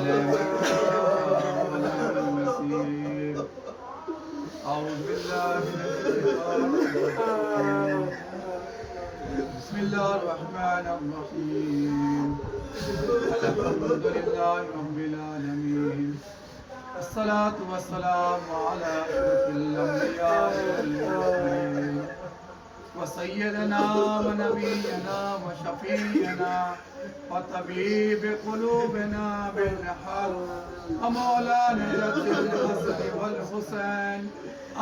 बिस्मिल्लाहिर्रहमानिर्रहीम अल्हम्दुलिल्लाहि रब्बिल आलमीन अस्सलातु वस्सलामु अला अशरफिल अंबिया वल मुरसलीन व सय्यदना व नबियना व शफीना व तबीब क़ुलूबिना बिल हक़ व मौलाना अल हसन वल हुसैन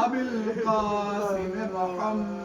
अबिल क़ासिम मोहम्मद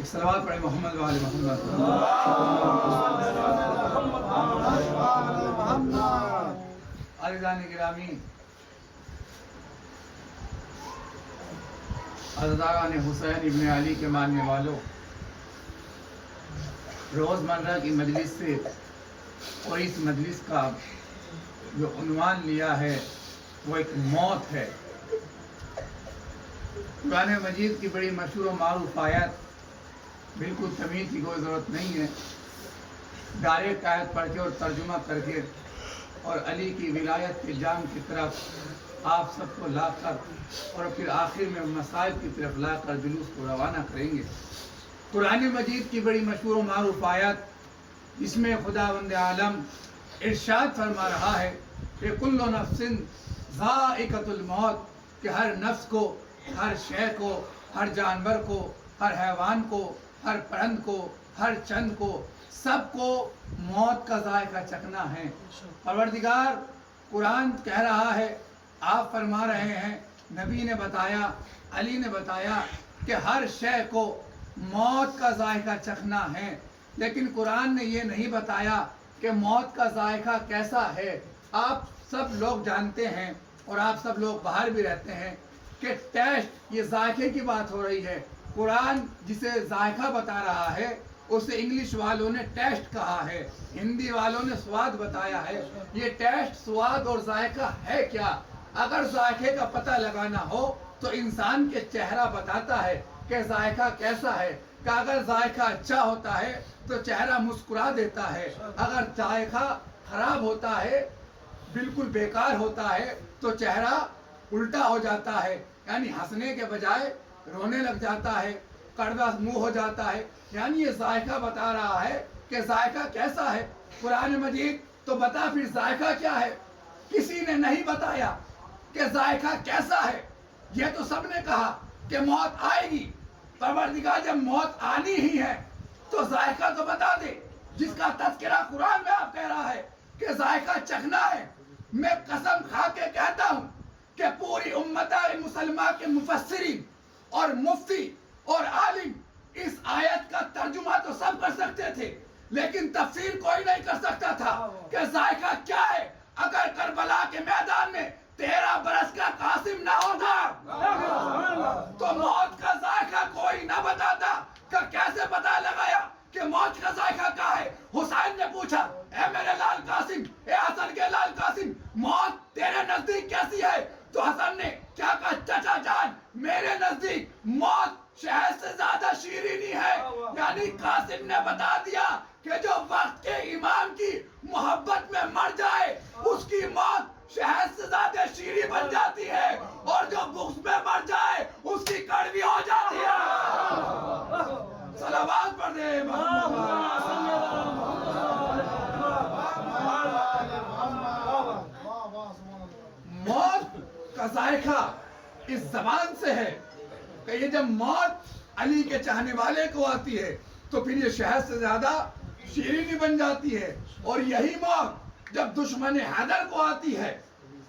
एक सलावत पढ़े मोहम्मद वाले मोहम्मद। आलिदान गिरामी अज़दागान हुसैन इब्न अली के मानने वालों, रोज़मर्रा की मजलिस से और इस मजलिस का जो उन्वान लिया है वो एक मौत है। कुरान मजीद की बड़ी मशहूर और मारूफ आयत, बिल्कुल तमीज़ की कोई ज़रूरत नहीं है, डायरेक्ट आयत पढ़ के और तर्जुमा करके और अली की विलायत के जाम की तरफ आप सबको लाकर और फिर आखिर में मसाइब की तरफ लाकर जुलूस को रवाना करेंगे। कुरान मजीद की बड़ी मशहूर और मारूफ आयत, इसमें खुदावंद आलम इरशाद फरमा रहा है कि कुल्लु नफ्सिन ज़ाइक़तुल मौत, कि हर नफ्स को, हर शय को, हर जानवर को, हर हैवान को, हर परंद को, हर चंद को, सबको मौत का जायका चखना है। परवरदिगार कुरान कह रहा है, आप फरमा रहे हैं, नबी ने बताया, अली ने बताया कि हर शय को मौत का जायका चखना है, लेकिन कुरान ने ये नहीं बताया कि मौत का जायका कैसा है। आप सब लोग जानते हैं और आप सब लोग बाहर भी रहते हैं कि टेस्ट, ये जायके की बात हो रही है। कुरान जिसे जायका बता रहा है उसे इंग्लिश वालों ने टेस्ट कहा है, हिंदी वालों ने स्वाद बताया है। ये टेस्ट, स्वाद और जायका है क्या? अगर जायके का पता लगाना हो तो इंसान के चेहरा बताता है कि जायका कैसा है। कि अगर जायका अच्छा होता है तो चेहरा मुस्कुरा देता है, अगर जायका खराब होता है, बिल्कुल बेकार होता है, तो चेहरा उल्टा हो जाता है, यानी हंसने के बजाय रोने लग जाता है, कड़वा मुंह हो जाता है। यानी ये जायका बता रहा है कि जायका कैसा है। कुरान मजीद तो बता फिर जायका क्या है? किसी ने नहीं बताया कि जायका कैसा है। ये तो सबने कहा कि मौत आएगी। परवरदिगार जब मौत आनी ही है तो जायका तो बता दे, जिसका तज़किरा कुरान में आप कह रहा है कि जायका चखना है। मैं कसम खा के कहता हूँ कि पूरी उम्मत मुसलमा के मुफस्सिरीन और मुफ्ती और आलिम इस आयत का तर्जुमा तो सब कर सकते थे, लेकिन तफसीर कोई नहीं कर सकता था कि जायका क्या है। अगर करबला के मैदान में 13 बरस का कासिम ना होता तो मौत का जायका कोई ना बताता। कैसे पता लगाया कि मौत का जायका क्या है? हुसैन ने पूछा, ए मेरे लाल कासिम, ए हसन के लाल कासिम, मौत तेरे नजदीक कैसी है? तो हसन ने क्या कहा, चाचा जान, मेरे नजदीक मौत शहद से ज्यादा शीरीनी है। यानी कासिम ने बता दिया कि जो वक्त के इमाम की मोहब्बत में मर जाए उसकी मौत शहद से ज्यादा शीरी बन जाती है, और जो बुग़्ज़ में मर जाए उसकी कड़वी हो जाती है। सलावत पढ़ दे। मौत का जायका इस जबान से है कि ये जब मौत अली के चाहने वाले को आती है तो फिर ये शहद से ज्यादा शीरीनी बन जाती है, और यही मौत जब दुश्मन हैदर को आती है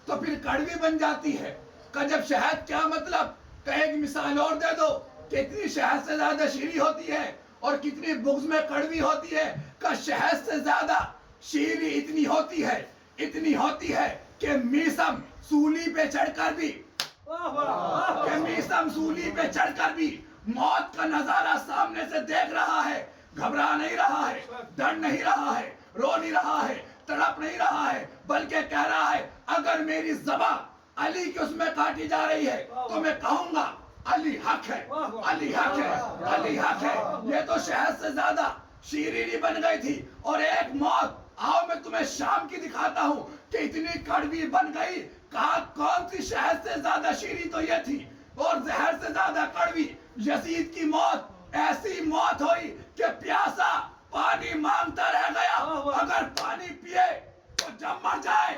तो फिर कड़वी बन जाती है। का जब शहद क्या मतलब? का एक मिसाल और दे दो कि इतनी शहद से ज्यादा शीरी होती है और कितनी बुग़्ज़ में कड़वी होती है का शहद से ज्यादा शीरी इतनी होती है कि मीसम सूली पे चढ़कर भी मौत का नजारा सामने से देख रहा है, घबरा नहीं रहा है, डर नहीं रहा है, रो नहीं रहा है, तड़प नहीं रहा है, बल्कि कह रहा है अगर मेरी ज़बान अली की उसमें काटी जा रही है तो मैं कहूंगा अली हक है, अली हक है, अली हक है। ये तो शहद से ज्यादा शीरीनी बन गई थी। और एक मौत, आओ मैं तुम्हें शाम की दिखाता हूं कि इतनी कड़वी बन गई। कहा कौन सी शहद से ज्यादा शीरी तो ये थी और जहर से ज्यादा कड़वी। यजीद की मौत ऐसी मौत हुई कि प्यासा पानी मांगता रह गया, अगर पानी पिए तो जब मर जाए।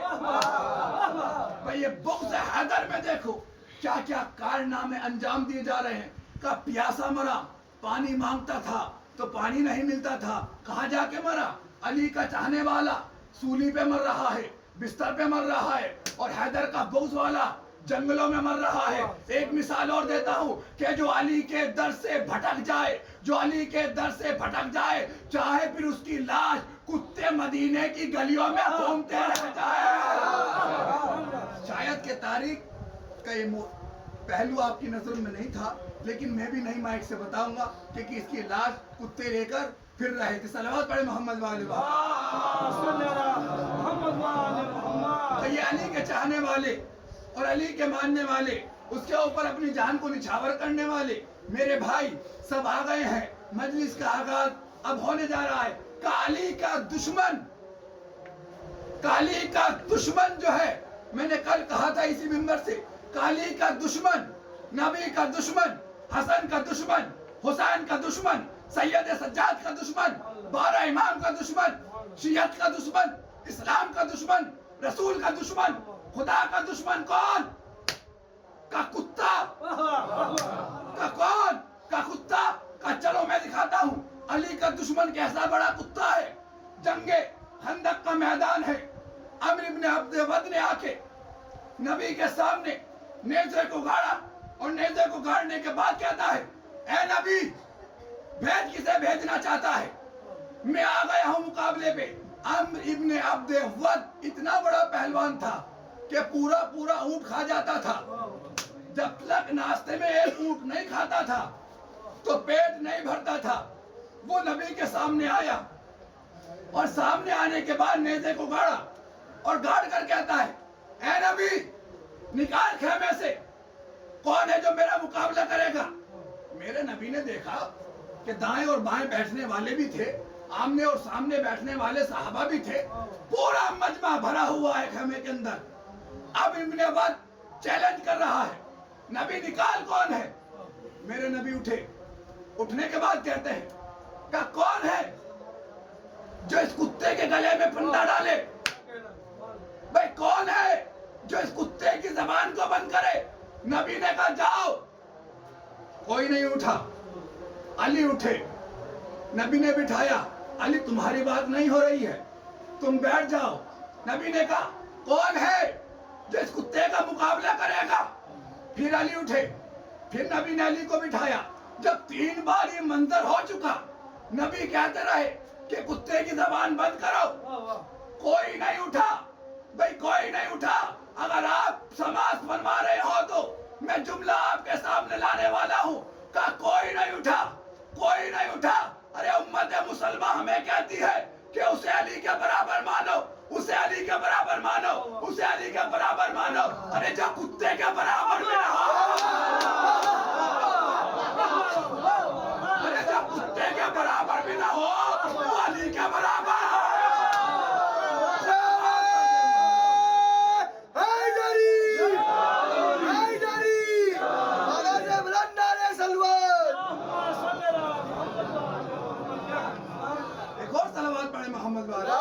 भाई ये बुग़्ज़ हैदर में देखो क्या क्या कारनामे अंजाम दिए जा रहे हैं। का प्यासा मरा, पानी मांगता था तो पानी नहीं मिलता था, कहाँ जाके मरा? अली का चाहने वाला सूली पे मर रहा है, बिस्तर पे मर रहा है, और हैदर का बुग़्ज़ वाला जंगलों में मर रहा है। एक मिसाल और देता हूं कि जो अली के दर से भटक जाए, जो अली के दर से भटक जाए, चाहे फिर उसकी लाश कुत्ते मदीने की गलियों में घूमते रह जाए। शायद के तारीख का ये पहलू आपकी नजर में नहीं था, लेकिन मैं भी नहीं माइक से बताऊंगा कि इसकी लाश कुत्ते लेकर फिर रहे थे। सलावत पढ़े मोहम्मद वाले। तो ये अली के चाहने वाले और अली के मानने वाले, उसके ऊपर अपनी जान को निछावर करने वाले मेरे भाई सब आ गए हैं। मजलिस का आगाज अब होने जा रहा है। काली का दुश्मन जो है, मैंने कल कहा था इसी मिंबर से, काली का दुश्मन, नबी का दुश्मन, हसन का दुश्मन, हुसैन का दुश्मन, सैयद सज्जाद का दुश्मन, 12 इमाम का दुश्मन, शियत का दुश्मन, इस्लाम का दुश्मन, रसूल का दुश्मन, खुदा का दुश्मन कौन? का कुत्ता। का कौन? का कुत्ता। का चलो मैं दिखाता हूं अली का दुश्मन कैसा बड़ा कुत्ता है। जंगे खंदक का मैदान है। अम्र इब्न अब्द वद ने आके नबी के सामने नेज़े को गाड़ा, और नेज़े को गाड़ने के बाद कहता है, ए नबी, भेज किसे भेजना चाहता है? मैं आ गया हूं मुकाबले पे। अम्र इब्न अब्द वद इतना बड़ा पहलवान था कि पूरा ऊंट खा जाता था। जब तक नाश्ते में एक ऊंट नहीं खाता था तो पेट नहीं भरता था। वो नबी के सामने आया, और सामने आने के बाद नेज़े को गाड़ा, और गाड़ कर कहता है, ए नबी, निकाल खेमे से, कौन है जो मेरा मुकाबला करेगा? मेरे नबी ने देखा कि दाएं और बाएं बैठने वाले भी थे, आमने और सामने बैठने वाले साहबा भी थे, पूरा मजमा भरा हुआ है खेमे के अंदर। अब इब्न वद चैलेंज कर रहा है, नबी निकाल कौन है? मेरे नबी उठे, उठने के बाद कहते हैं, का कौन है जो इस कुत्ते के गले में फंदा डाले? भाई कौन है जो इस कुत्ते की जबान को बंद करे? नबी ने कहा जाओ। कोई नहीं उठा। अली उठे, नबी ने बिठाया, अली तुम्हारी बात नहीं हो रही है, तुम बैठ जाओ। नबी ने कहा कौन है जो इस कुत्ते का मुकाबला करेगा? फिर अली उठे, फिर नबी ने अली को बिठाया। जब 3 बार ये मंजर हो चुका, नबी कहते रहे कि कुत्ते की जबान बंद करो। कोई नहीं उठा। भाई कोई नहीं उठा। अगर आप समाज बनवा रहे हो तो मैं जुमला आपके सामने लाने वाला हूं। का कोई नहीं उठा, कोई नहीं उठा। अरे उम्मत मुसलमा हमें कहती है कि उसे अली के बराबर मानो, उसे अली के बराबर मानो, उसे अली के बराबर मानो। अरे जब कुत्ते के बराबर में ना हो, अरे जब कुत्ते के बराबर भी ना हो, वो अली के बराबर। मोहम्मद वाला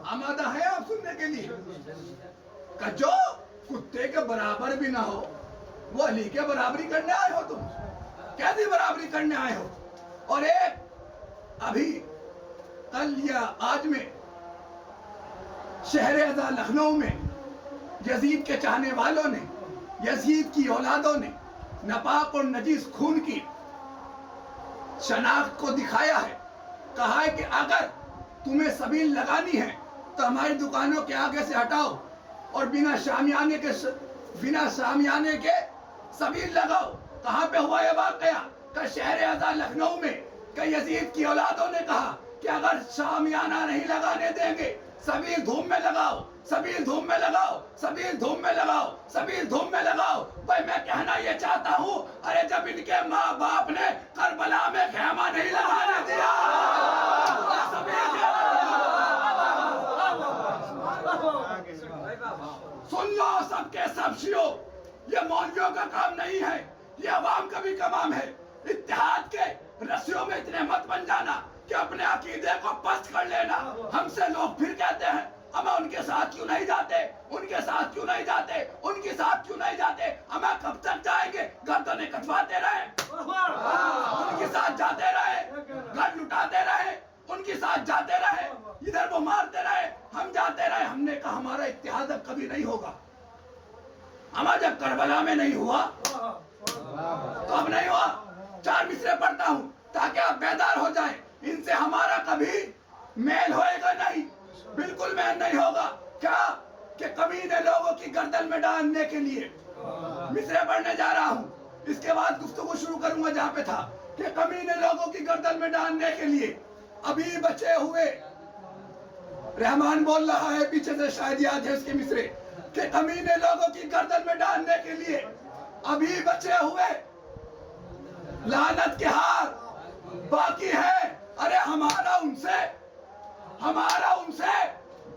आमादा है आप सुनने के लिए? का जो कुत्ते के बराबर भी ना हो, वो अली के बराबरी करने आए हो? तुम कैसी बराबरी करने आए हो? और एक अभी कल या आज में शहर लखनऊ में यजीद के चाहने वालों ने, यजीद की औलादों ने नापाक और नजीस खून की शनाख्त को दिखाया है। कहा है कि अगर तुम्हें सबील लगानी है तो हमारी दुकानों के आगे से हटाओ और बिना शामियाने के सबील लगाओ। कहाँ पे हुआ यह वाकया? का शहर आज़ाद लखनऊ में कई यजीद की औलादों ने कहा कि अगर शामियाना नहीं लगाने देंगे, सबील धूम में लगाओ, सबील धूम में लगाओ, सबील धूम में लगाओ, सबील धूम में लगाओ। भाई मैं कहना ये चाहता हूँ, अरे जब इनके माँ बाप ने करबला में खेमा नहीं लगाने दिया, सुन लो सबके सब शियो, ये मौलवियों का काम नहीं है, ये अवाम का भी काम है। इत्तेहाद के रस्सियों में इतने मत बन जाना कि अपने अकीदे को पस्त कर लेना। हमसे लोग फिर कहते हैं अमा उनके साथ क्यों नहीं जाते, उनके साथ क्यों नहीं जाते, उनके साथ क्यों नहीं जाते। अमा कब तक जाएंगे? गर्दनें कटवाते रहे, उनके साथ जाते रहे, घर लुटाते रहे, उनके साथ जाते रहे, इधर वो मारते रहे, हम जाते रहे। हमने कहा हमारा इत्तेहाद अब कभी नहीं होगा। हमारा जब करबला में नहीं हुआ तो अब नहीं हुआ। 4 मिसरे पढ़ता हूँ ताकि आप बेदार हो जाएं। इनसे हमारा कभी मेल होएगा नहीं, बिल्कुल मेल नहीं होगा। क्या कि कमीने लोगों की गर्दन में डालने के लिए मिसरे पढ़ने जा रहा हूँ। इसके बाद गुफ्तगू शुरू करूंगा जहाँ पे था कि कमीने लोगों की गर्दन में डालने के लिए अभी बचे हुए, रहमान बोल रहा है पीछे से, शायद याद है उसके मिसरे, कि कमीने लोगों की गर्दन में डालने के लिए अभी बचे हुए लानत के हार बाकी है। अरे हमारा उनसे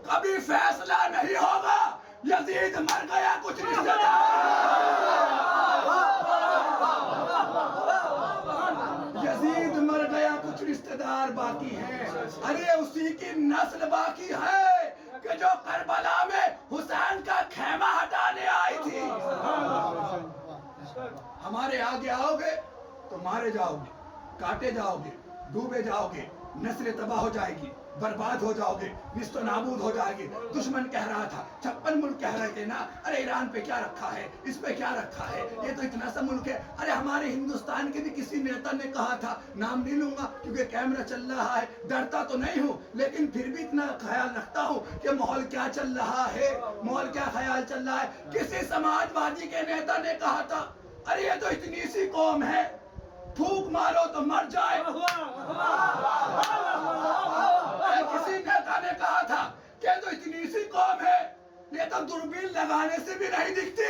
कभी फैसला नहीं होगा। यजीद मर गया, कुछ रिश्तेदार, यजीद मर गया, कुछ रिश्तेदार बाकी हैं। अरे उसी की नस्ल बाकी है कि जो करबला में हुसैन का खेमा हटाने आई थी। हमारे आगे आओगे तो मारे जाओगे, काटे जाओगे, डूबे जाओगे, नस्ल तबाह हो जाएगी, बर्बाद हो जाओगे, निस्तो नाबूद हो जाएगी। दुश्मन कह रहा था, 56 मुल्क कह रहे थे ना, अरे ईरान पे क्या रखा है, इस पे क्या रखा है, ये तो इतना सा मुल्क है। अरे हमारे हिंदुस्तान के भी किसी नेता ने कहा था, नाम नहीं लूंगा क्योंकि कैमरा चल रहा है, डरता तो नहीं हूँ लेकिन फिर भी इतना ख्याल रखता हूँ कि माहौल क्या चल रहा है, माहौल क्या ख्याल चल रहा है। किसी समाजवादी के नेता ने कहा था, अरे ये तो इतनी सी कौम है, फूंक मारो तो मर जाए। किसी नेता ने कहा था कि तो इतनी सी कौम है, ये तो दूरबीन लगाने से भी नहीं दिखती,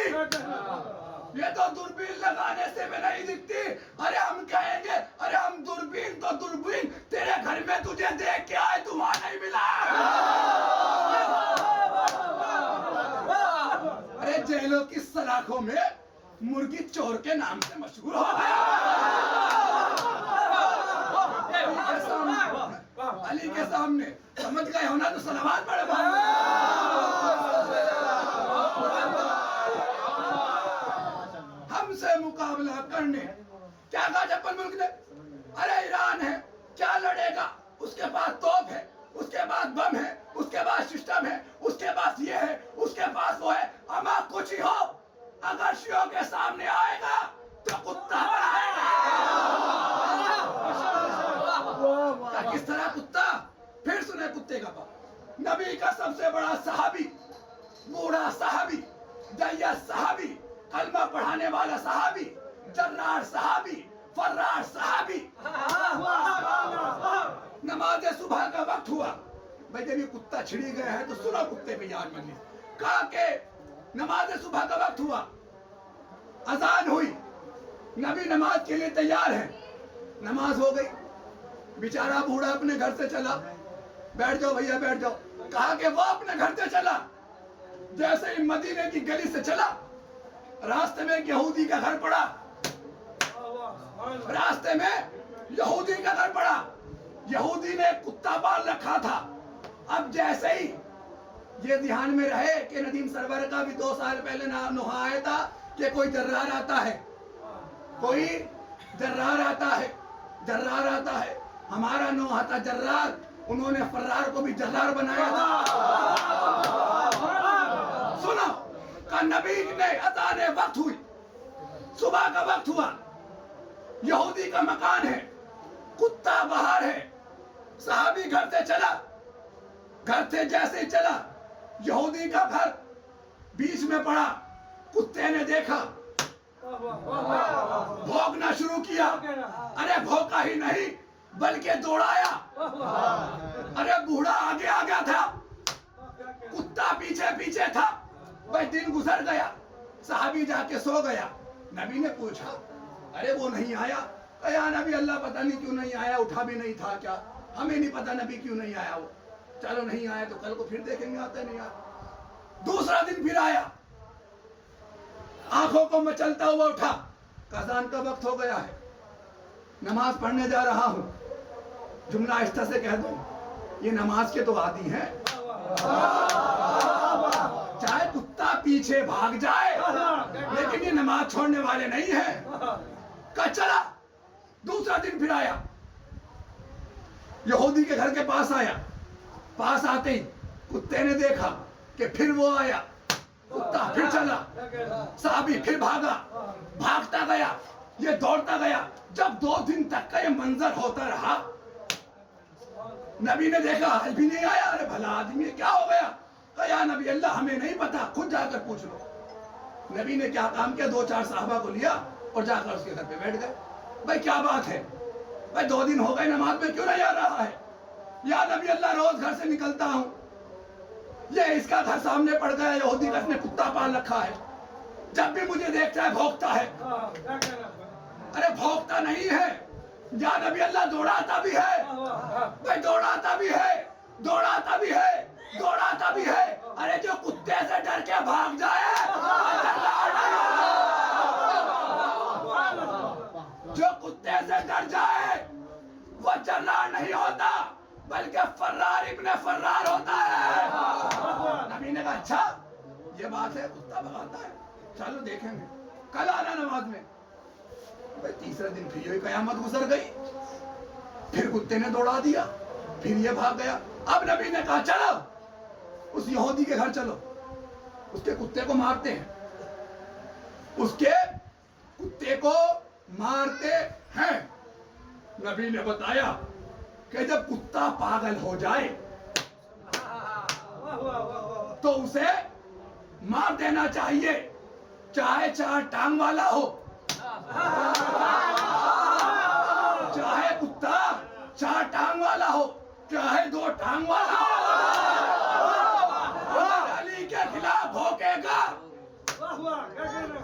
ये तो दूरबीन लगाने से भी नहीं दिखती। अरे हम कहेंगे, अरे हम दूरबीन तो दूरबीन तेरे घर में तुझे देख के आए, तू वहां नहीं मिला। अरे जेलों की सलाखों में मुर्गी चोर के नाम से मशहूर हो गया। अली के सामने समझ गए हो ना, तो सलावत पढ़े। हमसे मुकाबला करने क्या कहा 56 मुल्क ने? अरे ईरान है, क्या लड़ेगा, उसके पास तोप है, उसके पास बम है, उसके पास सिस्टम है, उसके पास ये है, उसके पास वो है। अमा कुछ ही हो, अगर शियों के सामने आएगा तो कुत्ता बनाएगा। किस तरह कुत्ता? फिर सुने कुत्ते का बाप। नबी का सबसे बड़ा सहाबी, बूढ़ा सहाबी, दैयस सहाबी, कलमा पढ़ाने वाला सहाबी, जर्रार सहाबी, फर्रार सहाबी। नमाज सुबह का वक्त हुआ, भाई जब ये कुत्ता छिड़ी गया है तो सुनो कुत्ते पे याद मत लीजिए। कहा के नमाज सुबह का वक्त हुआ, अजान हुई, नबी नमाज के लिए तैयार है, नमाज हो गई, बेचारा बूढ़ा अपने घर से चला, बैठ जाओ भैया बैठ जाओ। कहा कि वो अपने घर से चला, जैसे ही मदीने की गली से चला, रास्ते में एक यहूदी का घर पड़ा, रास्ते में यहूदी का घर पड़ा। यहूदी ने कुत्ता पाल रखा था। अब जैसे ही ये ध्यान में रहे कि नदीम सरवर का भी 2 साल पहले नाम नुहा आया था कि कोई जर्रार आता है, कोई जर्रार आता है, जर्रार आता है। हमारा नुहा था जर्रार, उन्होंने फर्रार को भी जर्रार बनाया था। सुनो का नबी ने अज़ान वक्त हुई, सुबह का वक्त हुआ, यहूदी का मकान है, कुत्ता बाहर है। सहाबी घर से चला, घर से जैसे ही चला, यहूदी का घर बीच में पड़ा। कुत्ते ने देखा, भौंकना शुरू किया। अरे भौंका ही नहीं बल्कि दौड़ाया। अरे बूढ़ा आगे आ गया था, कुत्ता पीछे पीछे था। भाई दिन गुजर गया, साहबी जाके सो गया। नबी ने पूछा, अरे वो नहीं आया? कहा नबी अल्लाह पता नहीं क्यों नहीं आया, उठा भी नहीं था क्या? हमें नहीं पता नबी क्यों नहीं आया वो। चलो नहीं आया तो कल को फिर देखेंगे, आता नहीं आया। दूसरा दिन फिर आया, आंखों को मचलता हुआ उठा। अज़ान का वक्त हो गया है, नमाज पढ़ने जा रहा हूं। जुमला आहिस्ता से कह दो, ये नमाज के तो आदी हैं। चाहे कुत्ता पीछे भाग जाए लेकिन ये नमाज छोड़ने वाले नहीं हैं। का चला। दूसरा दिन फिर आया, यहूदी के घर के पास आया। पास आते ही कुत्ते ने देखा कि फिर वो आया, कुत्ता फिर चला। साहबी फिर भागा, भागता गया, ये दौड़ता गया। जब 2 दिन तक का ये मंजर होता रहा, नबी ने देखा आज भी नहीं आया। अरे भला आदमी क्या हो गया? कहा नबी अल्लाह हमें नहीं पता, खुद जाकर पूछ लो। नबी ने क्या काम किया, 2-4 साहबा को लिया और जाकर उसके घर पे बैठ गए। भाई क्या बात है? भाई 2 दिन हो गए नमाज में क्यों नहीं आ रहा है? या नबी अल्लाह रोज घर से निकलता हूं, ये इसका घर सामने पड़ गया, यहूदी का, इसने कुत्ता पाल रखा है, जब भी मुझे देखता है भौंकता है। अरे भौंकता नहीं है, या नबी अल्लाह दौड़ाता भी है। भाई दौड़ाता भी है, दौड़ाता भी है, दौड़ाता भी है। अरे जो कुत्ते से डर के भाग जाए, जो कुत्ते से डर जाए वो जर्रार नहीं होता बल्कि फर्रार इब्ने फर्रार होता है। नबी ने कहा अच्छा ये बात है, कुत्ता भगाता है, चलो देखेंगे, कल आना नमाज में। भाई तीसरे दिन फिर ये कयामत गुजर गई, फिर कुत्ते ने दौड़ा दिया, फिर ये भाग गया। अब नबी ने कहा चलो उस यहूदी के घर चलो, उसके कुत्ते को मारते हैं, उसके कुत्ते को मारते हैं। नबी ने बताया कि जब कुत्ता पागल हो जाए तो उसे मार देना चाहिए, चाहे 4 टांग वाला हो, चाहे कुत्ता 4 टांग वाला हो, चाहे 2 टांग वाला हो। अगर अली के खिलाफ भौंकेगा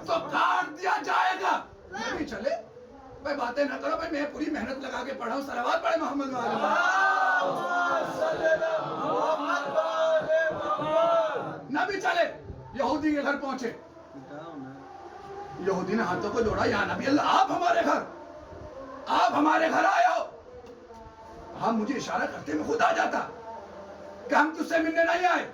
तो काट दिया जाएगा। नबी चले, भाई बातें ना करो, भाई मैं पूरी मेहनत लगा के पढ़ा हूं, सलावत पढ़े मोहम्मद वाले। नबी चले, यहूदी के घर पहुंचे। यहूदी ने हाथों को जोड़ा, या नबी अल्लाह आप हमारे घर, आप हमारे घर आए हो। हम मुझे इशारा करते में खुद आ जाता कि हम तुझसे मिलने नहीं आए।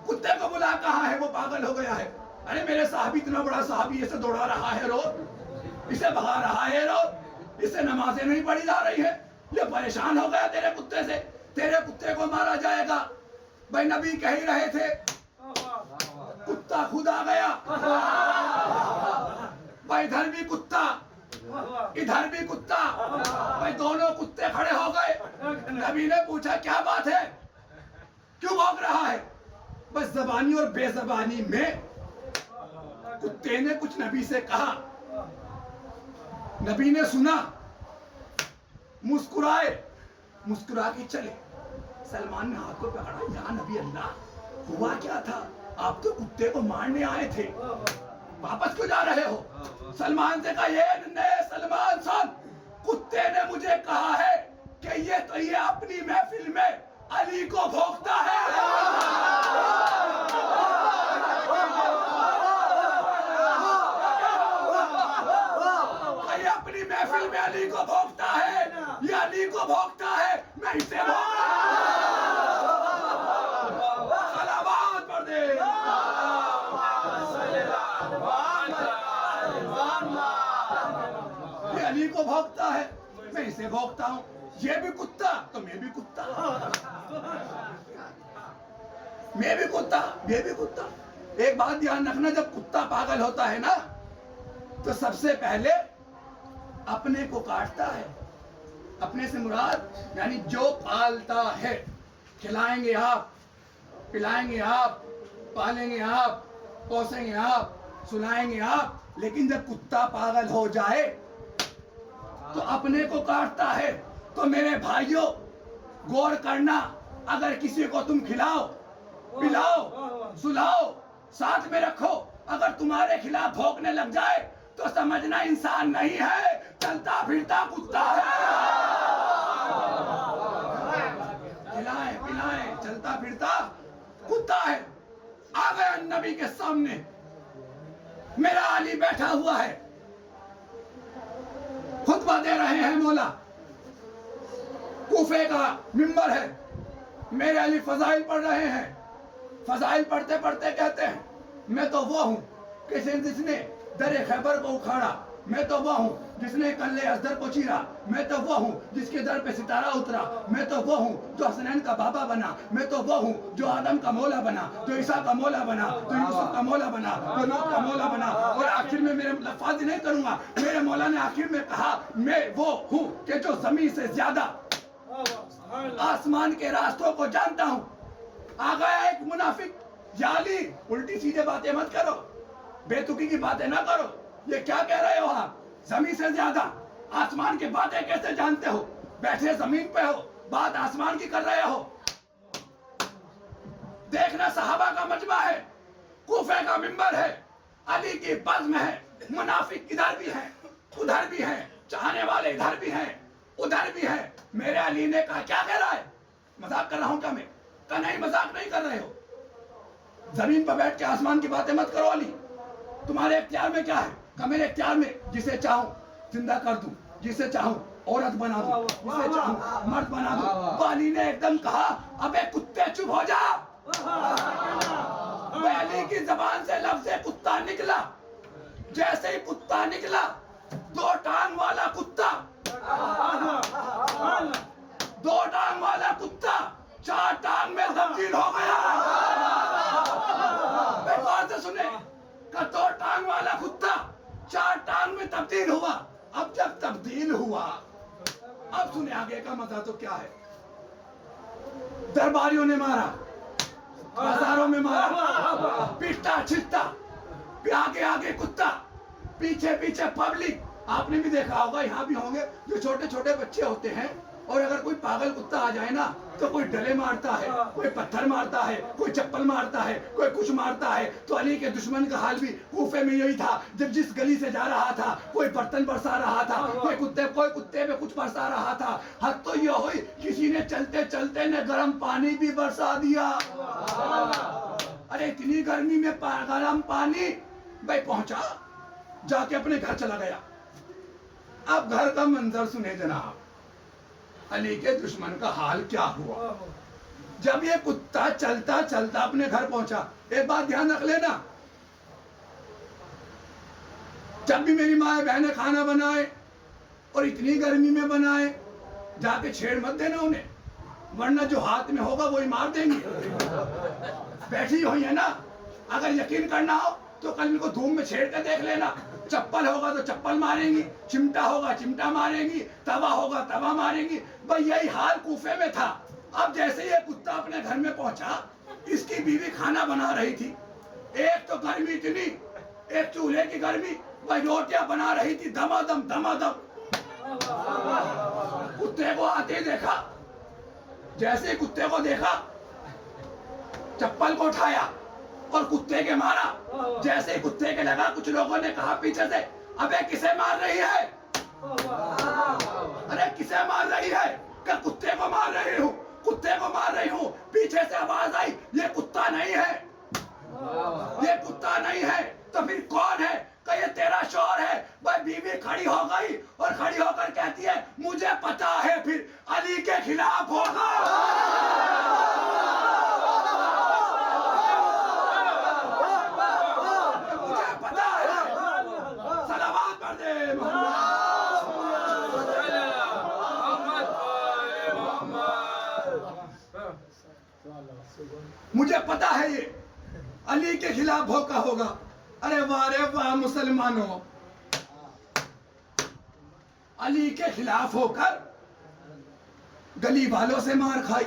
कुत्ते को बुला, कहाँ है वो, पागल हो गया है। अरे मेरे साहबी, इतना बड़ा साहबी इसे दौड़ा रहा है रोज, इसे भगा रहा है रोज, इससे नमाजें नहीं पढ़ी जा रही है, ये परेशान हो गया तेरे कुत्ते से, तेरे कुत्ते को मारा जाएगा। भाई नबी कह ही रहे थे, कुत्ता खुद आ गया। भाई इधर भी कुत्ता, इधर भी कुत्ता, भाई दोनों कुत्ते खड़े हो गए। नबी ने पूछा क्या बात है, क्यों भौंक रहा है? बस ज़बानी और बेज़बानी में कुत्ते ने कुछ नबी से कहा, नबी ने सुना, मुस्कुराए, मुस्कुरा के चले। सलमान ने हाथ को पकड़ा, या नबी अल्लाह हुआ क्या था? आप तो कुत्ते को मारने आए थे, वापस क्यों जा रहे हो? सलमान से कहा, ये सलमान सुन, कुत्ते ने मुझे कहा है कि ये अपनी महफिल में अली को भौंकता है। ये अपनी महफिल में अली को भौंकता है, ये अली को भौंकता है, मैं इसे सलावत पढ़ दे। ये अली को भौंकता है, मैं इसे भौंकता हूं। ये भी कुत्ता तो मैं भी कुत्ता, मैं भी कुत्ता, ये भी कुत्ता। एक बात ध्यान रखना, जब कुत्ता पागल होता है ना तो सबसे पहले अपने को काटता है। अपने से मुराद यानी जो पालता है। खिलाएंगे आप, पिलाएंगे आप, पालेंगे आप, पोसेंगे आप, सुलाएंगे आप, लेकिन जब कुत्ता पागल हो जाए तो अपने को काटता है। तो मेरे भाइयों, गौर करना, अगर किसी को तुम खिलाओ, पिलाओ, सुलाओ, साथ में रखो, अगर तुम्हारे खिलाफ भौंकने लग जाए तो समझना इंसान नहीं है, चलता फिरता कुत्ता है। खिलाएं, पिलाएं, चलता फिरता कुत्ता है। आ गया नबी के सामने, मेरा अली बैठा हुआ है, खुतबा दे रहे हैं मौला, कूफे का मिंबर है, मेरे अली फजाइल पढ़ रहे हैं। फजाइल पढ़ते पढ़ते कहते हैं, मैं तो वो हूं जिसने दरे खैबर को उखाड़ा, मैं तो वो हूं जिसने कल्ले असदर को चीरा, मैं तो वो हूं जिसके दर पे सितारा उतरा, मैं तो वो हूं जो हसनैन का बाबा बना, मैं तो वो हूं जो आदम का मौला बना, जो ईसा का मौला बना, जो यूसुफ का मौला बना, जो लूत का मौला बना। और आखिर में मेरे लफ्ज़ नहीं करूंगा, मेरे मौला ने आखिर में कहा, मैं वो हूं कि जो जमीन से ज्यादा आसमान के रास्तों को जानता हूं। आ गया एक मुनाफिक, जाली, उल्टी सीधे बातें मत करो, बेतुकी की बातें ना करो। ये क्या कह रहे हो आप? जमीन से ज्यादा आसमान की बातें कैसे जानते हो? बैठे जमीन पे हो, बात आसमान की कर रहे हो। देखना, सहाबा का मजमा है, कूफे का मिंबर है, अली की बज़्म है, मुनाफिक इधर भी है, उधर भी है, चाहने वाले इधर भी हैं, उधर भी है। मेरे अली ने कहा, क्या कह रहा है? मजाक कर रहा हूं क्या मैं? कहा नहीं, मजाक नहीं कर रहे हो। जमीन पर बैठ के आसमान की बातें मत करो अली, तुम्हारे इख्तियार में क्या है? कहा मेरे इख्तियार में जिसे चाहूं जिंदा कर दूं, जिसे चाहूं औरत बना दूं, जिसे चाहूं मर्द बना दूं। अली ने एकदम कहा, अबे कुत्ते चुप हो जा। अली की जबान से लफ्ज़ कुत्ता निकला, जैसे ही कुत्ता निकला, दो टांग वाला कुत्ता, दो टांग वाला कुत्ता चार टांग में तब्दील हो गया। गौर से सुने, का दो टांग वाला कुत्ता चार टांग में तब्दील हुआ। अब जब तब्दील हुआ, अब सुने आगे का मजा तो क्या है। दरबारियों ने मारा, बाजारों में मारा, पीटता छिटता, आगे आगे कुत्ता, पीछे पीछे पब्लिक। आपने भी देखा होगा, यहाँ भी होंगे, जो छोटे छोटे बच्चे होते हैं और अगर कोई पागल कुत्ता आ जाए ना तो कोई डले मारता है, कोई पत्थर मारता है, कोई चप्पल मारता है, कोई कुछ मारता है। तो अली के दुश्मन का हाल भी कूफे में यही था। जब जिस गली से जा रहा था, कोई बर्तन बरसा रहा था, कोई कुत्ते पे कुछ बरसा रहा था। हद तो ये हुई, किसी ने चलते चलते ने गर्म पानी भी बरसा दिया। अरे इतनी गर्मी में गर्म पानी, भाई पहुंचा, जाके अपने घर चला गया। अब घर का मंजर सुने जनाब, अली के दुश्मन का हाल क्या हुआ। जब ये कुत्ता चलता चलता अपने घर पहुंचा, एक बात ध्यान रख लेना, जब भी मेरी माँ बहनें खाना बनाए और इतनी गर्मी में बनाए, जाके छेड़ मत देना उन्हें, वरना जो हाथ में होगा वही मार देंगे। बैठी हुई है ना, अगर यकीन करना हो तो कल इनको धूम में छेड़ कर देख लेना। चप्पल होगा तो चप्पल मारेंगी, चिमटा होगा चिमटा मारेंगी, तवा होगा तवा मारेंगी। भाई यही हाल कूफे में था। अब जैसे ये कुत्ता अपने घर में पहुंचा, इसकी बीवी खाना बना रही थी। एक तो गर्मी इतनी, एक चूल्हे की गर्मी, भाई रोटियां बना रही थी दमादम दमादम। कुत्ते को आते देखा, जैसे कुत्ते को देखा, चप्पल को उठाया और कुत्ते के मारा। जैसे कुत्ते के लगा, कुछ लोगों ने कहा पीछे से, अबे किसे मार रही है? अरे किसे मार रही है? क्या कुत्ते को मार रही हूँ, कुत्ते को मार रही हूँ। पीछे से आवाज आई, ये कुत्ता नहीं है, ये कुत्ता नहीं है। तो फिर कौन है? क्या ये तेरा शौहर है? भाई बीवी खड़ी हो गई और खड़ी होकर कहती है, मुझे पता है फिर अली के खिलाफ होगा। मुझे पता है ये अली के खिलाफ भौंका होगा। अरे वाह रे वाह मुसलमानों, अली के खिलाफ होकर गली वालों से मार खाई,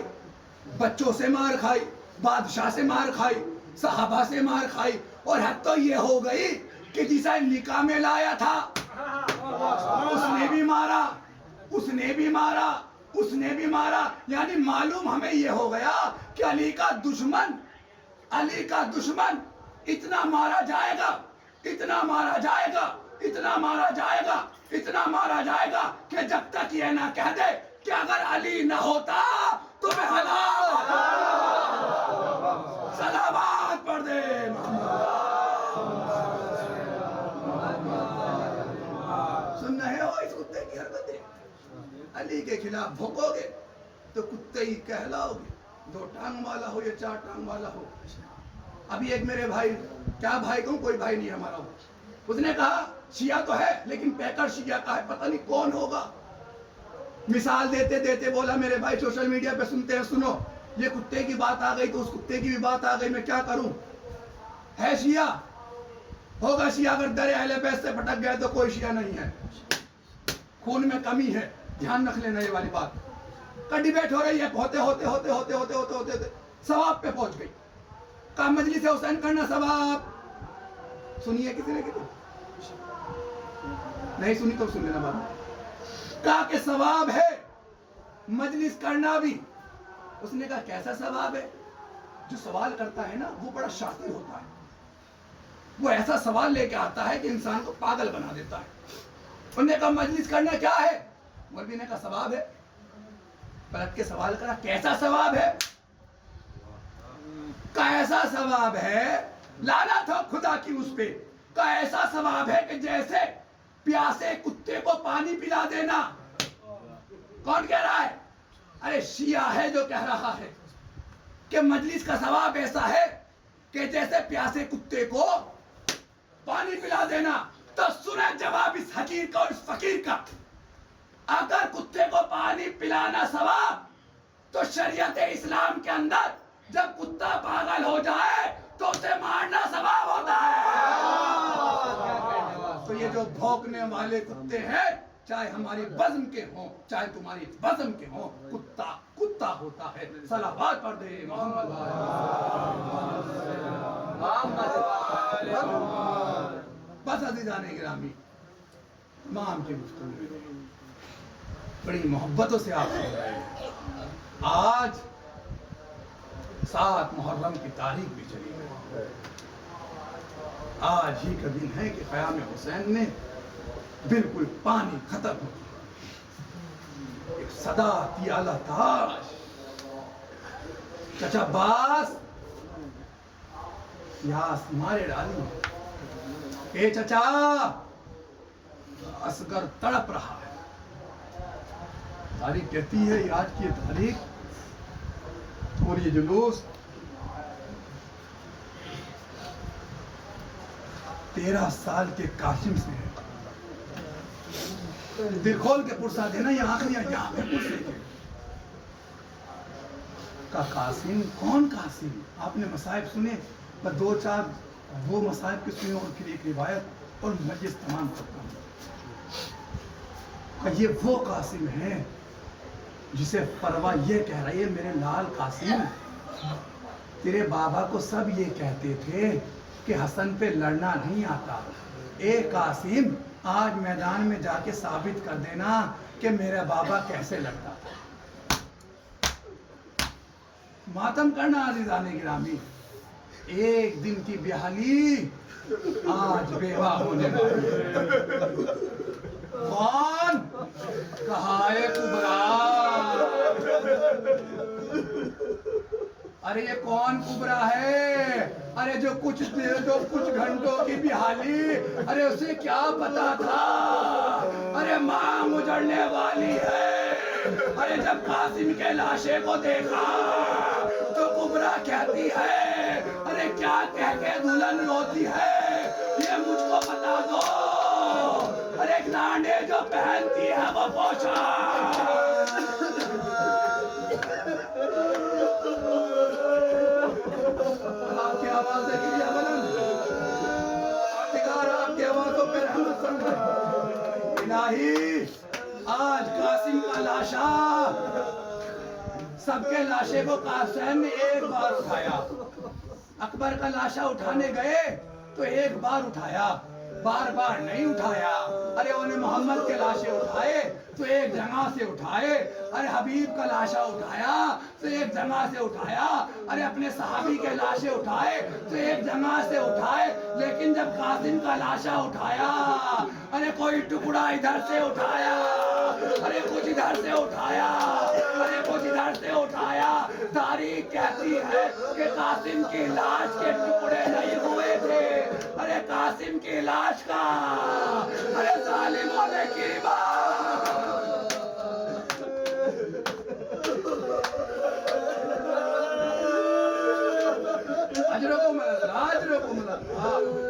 बच्चों से मार खाई, बादशाह से मार खाई, सहाबा से मार खाई, और हद तो ये हो गई कि जिसे निकाह में लाया था उसने भी मारा, उसने भी मारा, उसने भी मारा। यानी मालूम हमें ये हो गया कि अली का दुश्मन, अली का दुश्मन इतना मारा जाएगा, इतना मारा जाएगा, इतना मारा जाएगा, इतना मारा जाएगा कि जब तक ये ना कह दे कि अगर अली न होता तो मैं हलाक। सलावत पढ़ दे सुन रहे हो इस कुत्ते की हरकतें? अली के खिलाफ भोंकोगे तो कुत्ते ही कहलाओगे, दो टांग वाला हो या चार टांग वाला हो। अभी एक मेरे भाई, क्या भाई कहूं, कोई भाई नहीं हमारा, उसने कहा शिया तो है लेकिन पैकर शिया का है, पता नहीं कौन होगा। मिसाल देते देते बोला मेरे भाई सोशल मीडिया पे सुनते हैं, सुनो ये कुत्ते की बात आ गई तो उस कुत्ते की भी बात आ गई, मैं क्या करूं। है शिया, होगा शिया, अगर दरे अहले बैत से भटक गए तो कोई शिया नहीं है, खून में कमी है, ध्यान रख लेना ये वाली बात। का डिबेट हो रही है, होते होते होते होते होते होते होते होते सवाब पे पहुंच गई। का मजलिस हुसैन करना सवाब, सुनिए किसी ने किसी नहीं सुनी तो सुन लेना बाबा। कहा कि सवाब है मजलिस करना भी। उसने कहा कैसा सवाब है? जो सवाल करता है ना वो बड़ा शातिर होता है, वो ऐसा सवाल लेके आता है कि इंसान को पागल बना देता है। उन्होंने कहा मजलिस करना क्या है? मौलवी ने कहा सवाब है। पलट के सवाल करा कैसा सवाब है? कैसा सवाब है? लानत हो खुदा की उस पे। का ऐसा सवाब है कि जैसे प्यासे कुत्ते को पानी पिला देना। कौन कह रहा है? अरे शिया है जो कह रहा है कि मजलिस का सवाब ऐसा है कि जैसे प्यासे कुत्ते को पानी पिला देना। तो सुने जवाब इस हकीर का और इस फकीर का। अगर कुत्ते को पानी पिलाना सवाब, तो शरीयत इस्लाम के अंदर जब कुत्ता पागल हो जाए तो उसे मारना सवाब होता है। तो ये जो भौंकने वाले कुत्ते हैं, चाहे हमारी बज़्म के हों चाहे तुम्हारी बज़्म के हों, कुत्ता कुत्ता होता है। सलावत पढ़ दे मोहम्मद। बस अज़ीज़ाने गिरामी, तमाम की गुफ्तगू बड़ी मोहब्बतों से आप सुन रहे हैं। आज 7 मुहर्रम की तारीख भी चली गई। आज ही का दिन है कि क़याम हुसैन में बिल्कुल पानी खत्म हो गया। एक सदा थी आला ताश, चचा बास यास मारे डाली। ए चचा, असगर तड़प रहा है। तारीख कहती है आज की तारीख और ये जुलूस 13 साल के कासिम से है। दिल खोल के पुरसा देना, यहाँ आखिरी यहाँ पे पुरसे के का कासिम। कौन कासिम? आपने मसाइब सुने, पर 2-4 वो मसाइब के सुने और फिर एक रिवायत और मजलिस तमाम करता हूँ। ये वो कासिम है जिसे परवा ये कह रही है मेरे लाल कासिम, तेरे बाबा को सब ये कहते थे कि हसन पे लड़ना नहीं आता। ए कासिम, आज मैदान में जाके साबित कर देना कि मेरा बाबा कैसे लड़ता था। मातम करना अज़ीज़ाने गिरामी, एक दिन की बेहाली आज बेवा होने वाली है। कौन? कहाए कुबरा। अरे ये कौन कुबरा है? अरे जो कुछ घंटों की बिहाली, अरे उसे क्या पता था? अरे मांग उजड़ने वाली है। अरे जब कासिम के लाशे को देखा तो कुबरा कहती है, अरे क्या कह के दुल्हन रोती है ये मुझको बता दो। अरे नांडे जो पहनती है वो पोशाक। आपकी आवाज देखिए बुलंद, आपकी आवाजों पे रहमत फरमाए। इलाही आज कासिम का लाशा, सबके लाशे को हुसैन ने एक बार उठाया। अकबर का लाशा उठाने गए तो एक बार उठाया, बार बार नहीं उठाया। अरे उन्हें मोहम्मद के लाशे उठाए तो एक जगह से उठाए, अरे हबीब का लाशा उठाया तो एक जगह से उठाया, अरे अपने सहाबी के लाशे उठाए तो एक जगह से उठाए। लेकिन जब कासिम का लाशा उठाया, अरे कोई टुकड़ा इधर से उठाया, अरे कुछ इधर से उठाया, अरे कुछ इधर से उठाया। तारीख कहती है कि कासिम की लाश के टुकड़े नहीं हुए थे, अरे कासिम की लाश का, अरे जालिमों ने की बात।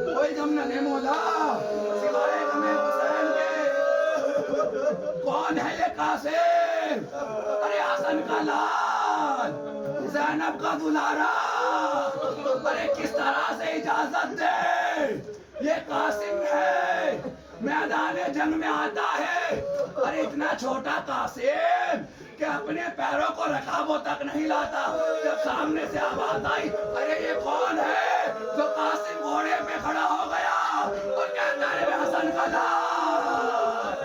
कोई गम न मौला सिवाय गमे हुसैन के। कौन है ये कासिम? अरे हसन का लाल, ज़ैनब का दुलारा। अरे किस तरह से इजाजत दे, ये कासिम है, मैदान जंग में आता है। अरे इतना छोटा कासिम कि अपने पैरों को रकाबों तक नहीं लाता। जब सामने से आवाज आई, अरे ये कौन है, तो कासिम घोड़े पे खड़ा हो गया और कहता है हसन का लाल।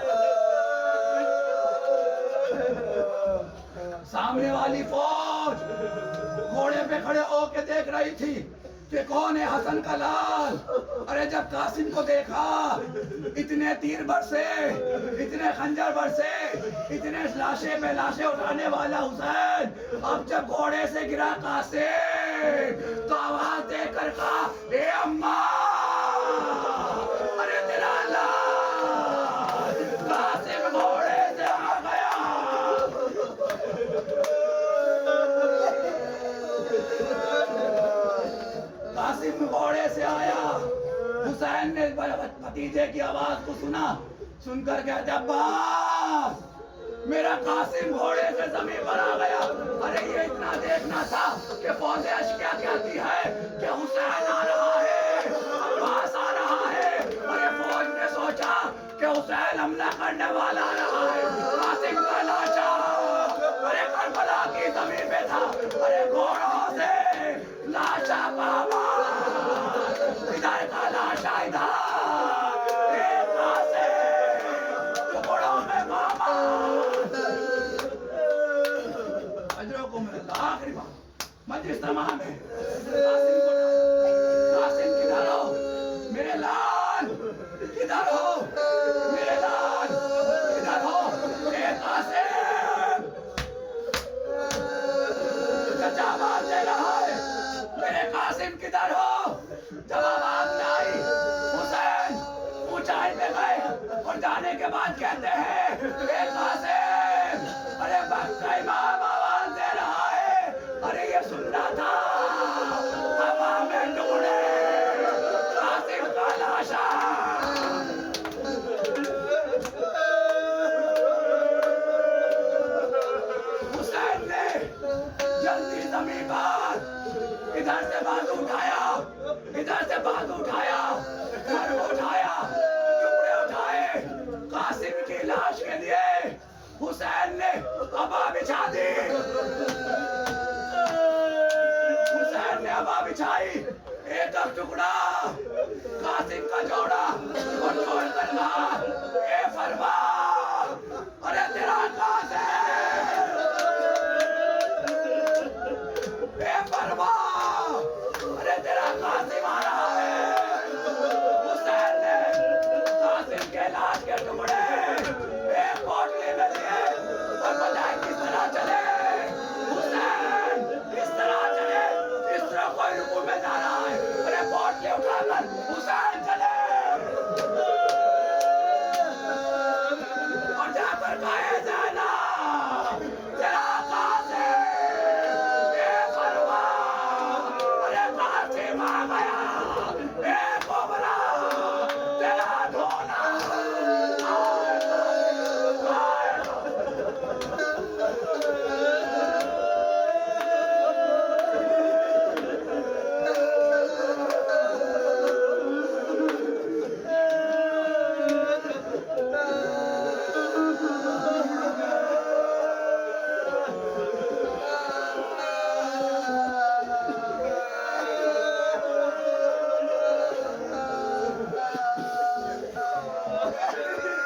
सामने वाली फौज घोड़े पे खड़े होके देख रही थी कि कौन है हसन का लाल। अरे जब कासिम को देखा, इतने तीर बरसे, इतने खंजर बरसे, इतने लाशे पे लाशे उठाने वाला हुसैन, अब जब घोड़े से गिरा कासिम तो आवाज देकर कहा, ए अम्मा, अरे तेरा लाल कासिम घोड़े से आ गया। कासिम घोड़े से आया। हुसैन ने भतीजे की आवाज को सुना, सुनकर कहते अब्बास, मेरा कासिम घोड़े से जमीन पर आ गया। अरे ये इतना देखना था कि फौज क्या कहती है कि हुसैन आ रहा है, अब्बास आ रहा है। अरे फौज ने सोचा कि हुसैन हमला करने वाला आ रहा है। कासिम का लाशा अरे करबला की जमीन पे था। अरे घोड़ों से लाशा बाबा, इधर का लाशा इधर, टुकड़ों में बाबा। अजरों को आखिरी बात मजलिस तमाम है। कासिम किधर हो मेरे लाल, किधर हो मेरे लाल, किधर हो ए कासिम। चचा आवाज दे रहा है, मेरे कासिम किधर हो। जब आवाज आई, हुसैन ऊंचाई पे गए और जाने के बाद कहते हैं ए कासिम, अरे बख्ता इमाम आवाज दे रहा है। अरे ये सुनना था, हवा में टुकड़े, कासिम का लाशा। हुसैन ने जल्दी जमीन पर इधर से बाजू उठाया, इधर से बाजू उठाया, सर उठाया, टुकड़े उठाए। कासिम की लाश के लिए हुसैन ने अबा बिछा दी। हुसैन ने अबा बिछाई, एक टुकड़ा कासिम का जोड़ा और छोड़कर